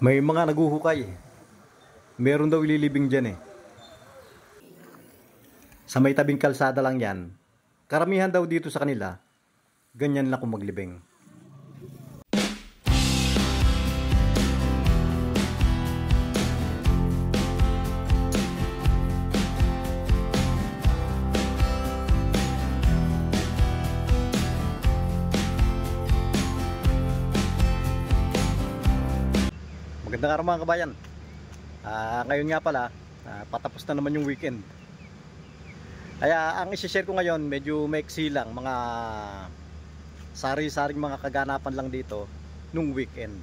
May mga naguhukay. Meron daw ililibing dyan eh. Sa may tabing kalsada lang yan. Karamihan daw dito sa kanila, ganyan lang kung maglibing. Magandang araw mga kabayan. Ngayon nga pala, patapos na naman yung weekend. Kaya ang isi-share ko ngayon, medyo maiksi lang, mga sari-saring mga kaganapan lang dito nung weekend.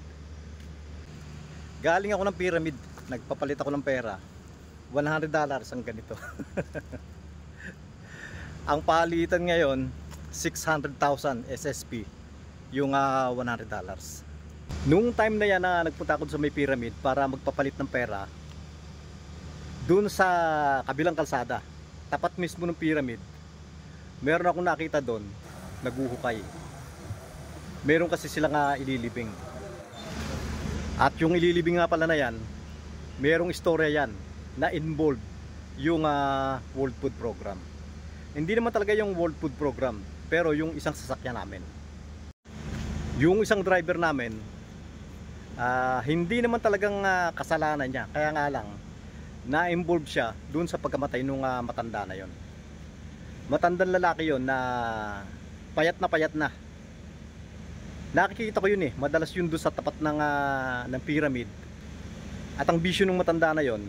Galing ako ng pyramid, nagpapalit ako ng pera. $100 ang ganito. Ang palitan ngayon, 600,000 SSP, yung $100. Nung time na yan na nagpunta ako sa may pyramid para magpapalit ng pera, dun sa kabilang kalsada, tapat mismo ng pyramid, meron akong nakita doon, naguhukay. Meron kasi silang ililibing. At yung ililibing nga pala na yan, merong istorya yan na involved yung World Food Program. Hindi naman talaga yung World Food Program, pero yung isang sasakyan namin. Yung isang driver namin, hindi naman talagang kasalanan niya, kaya nga lang na-involve siya dun sa pagkamatay nung matanda na yon. Matandang lalaki yon na payat na. Nakikita ko yun eh, madalas yun dun sa tapat ng pyramid. At ang bisyo ng matanda na yon,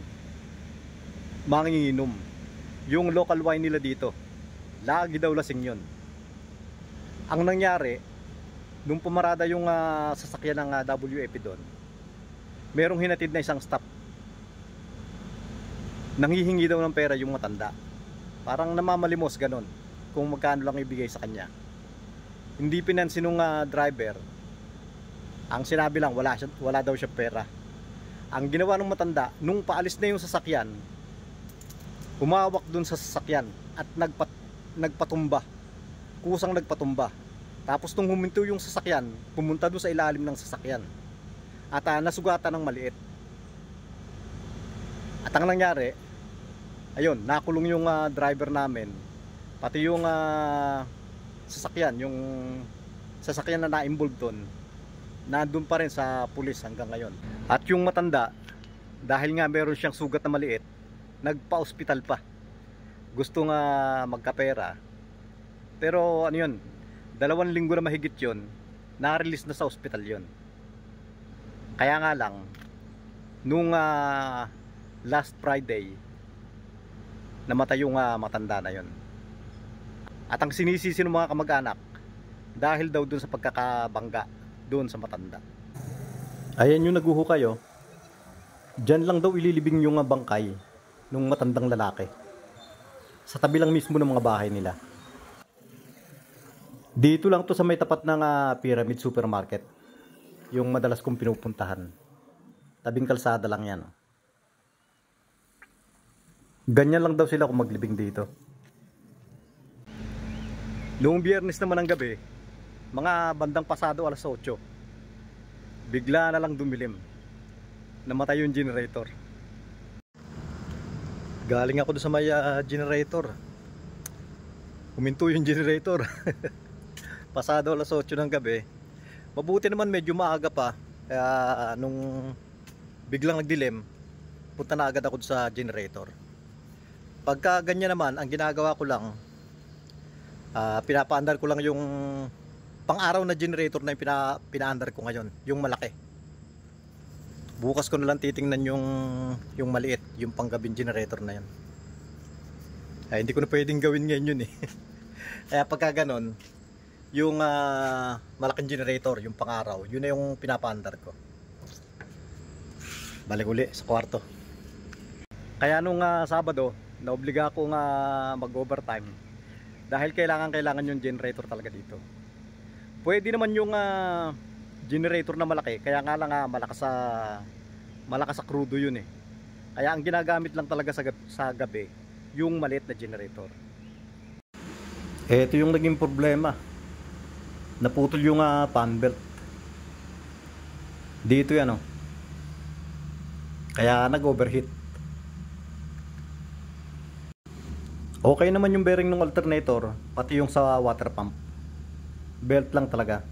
manginginom. Yung local wine nila dito, lagi daw lasing yon. Ang nangyari, nung pumarada yung sasakyan ng WF doon, merong hinatid na isang stop. Nanghihingi daw ng pera yung matanda. Parang namamalimos ganon, kung magkano lang ibigay sa kanya. Hindi pinansin nung driver. Ang sinabi lang, wala daw siya pera. Ang ginawa ng matanda, nung paalis na yung sasakyan, humawak dun sa sasakyan at nagpatumba. Kusang nagpatumba. Tapos nung huminto yung sasakyan, pumunta doon sa ilalim ng sasakyan. At nasugatan ng maliit. At ang nangyari, ayun, nakulong yung driver namin. Pati yung sasakyan, yung sasakyan na na-involved doon, nandun pa rin sa pulis hanggang ngayon. At yung matanda, dahil nga meron siyang sugat na maliit, nagpa-hospital pa. Gusto nga magkapera. Pero ano yun, 2 linggo na mahigit yun, na-release na sa hospital yun. Kaya nga lang, nung last Friday, namatay yung matanda na yon. At ang sinisisi ng mga kamag-anak, dahil daw dun sa pagkakabangga dun sa matanda. Ayan yung naguhukay oh. Diyan lang daw ililibing yung bangkay nung matandang lalaki. Sa tabi lang mismo ng mga bahay nila. Dito lang to sa may tapat ng Pyramid Supermarket. Yung madalas kong pinupuntahan. Tabing kalsada lang yan. Ganyan lang daw sila kung maglibing dito. Noong Biyernes naman ng gabi, mga bandang pasado 8:00, bigla na lang dumilim. Namatay yung generator. Galing ako doon sa may generator. Huminto yung generator. Pasado 8:00 ng gabi. Mabuti naman medyo maaga pa. Kaya nung biglang nagdilim, punta na agad ako sa generator. Pagka ganyan naman, ang ginagawa ko lang, pinapaandar ko lang yung pang-araw na generator na yung pinaandar ko ngayon, yung malaki. Bukas ko na lang titingnan yung maliit, yung panggabing generator na yun. Hindi ko na pwedeng gawin ngayon yun eh. Kaya pagka ganon, yung malaking generator, yung pang-araw, yun na yung pinapaandar ko. Balik uli sa kwarto. Kaya nung Sabado, naobliga akong mag-overtime dahil kailangan yung generator talaga dito. Pwede naman yung generator na malaki, kaya nga lang malakas sa crudo yun eh. Kaya ang ginagamit lang talaga sa gabi yung maliit na generator. Ito yung naging problema. Naputol yung fan belt. Dito yan oh. Kaya nag-overheat. Okay naman yung bearing ng alternator, pati yung sa water pump. Belt lang talaga.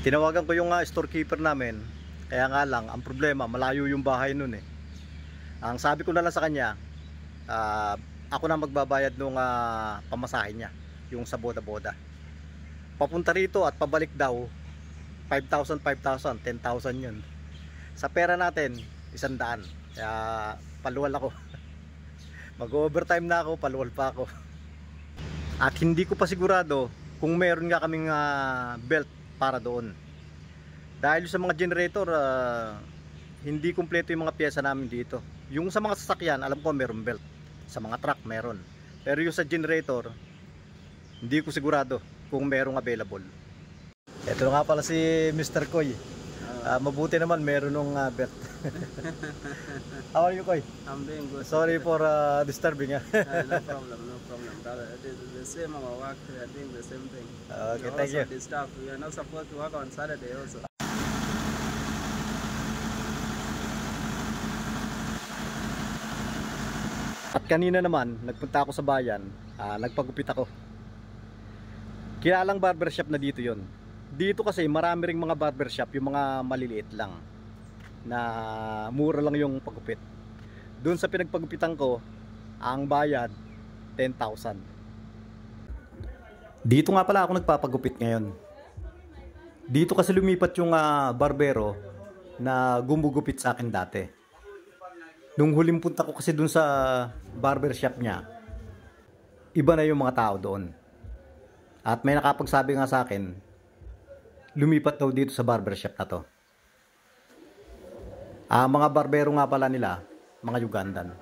Tinawagan ko yung storekeeper namin. Kaya nga lang, ang problema, malayo yung bahay nun eh. Ang sabi ko na lang sa kanya, ako na magbabayad nung pamasahe niya, yung sa boda-boda. Papunta rito at pabalik daw, 5,000, 10,000 yun. Sa pera natin, 100. Kaya paluwal ako. Mag-overtime na ako, paluwal pa ako. At hindi ko pa sigurado kung meron nga kaming belt para doon. Dahil sa mga generator, hindi kumpleto yung mga pyesa namin dito. Yung sa mga sasakyan, alam ko meron belt. Sa mga truck meron. Pero yung sa generator, hindi ko sigurado kung merong available. Ito nga pala si Mr. Koy. Mabuti naman meron ng belt. How are you, Koy? I'm doing good. Sorry for disturbing. No problem, no problem, brother. It is the same our work. We are doing the same thing. Okay, You're thank you. also disturbed. We are not supposed to work on Saturday also. At kanina naman, nagpunta ako sa bayan, nagpagupit ako. Kilalang barbershop na dito yon. Dito kasi marami ring mga barbershop, yung mga maliliit lang, na mura lang yung pagupit. Doon sa pinagpagupitan ko, ang bayad 10,000. Dito nga pala ako nagpapagupit ngayon. Dito kasi lumipat yung barbero na gumugupit sa akin dati. Nung huling punta ko kasi dun sa barbershop niya, iba na yung mga tao doon. At may nakapagsabi nga sa akin, lumipat daw dito sa barbershop na to. Mga barbero nga pala nila, mga Ugandan.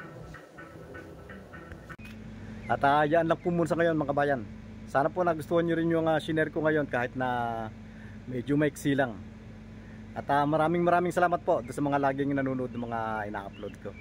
At yan lang po muna sa ngayon mga kabayan. Sana po nagustuhan nyo rin yung shinare ko ngayon kahit na medyo maiksi lang. At maraming salamat po sa mga laging nanonood ng mga ina-upload ko.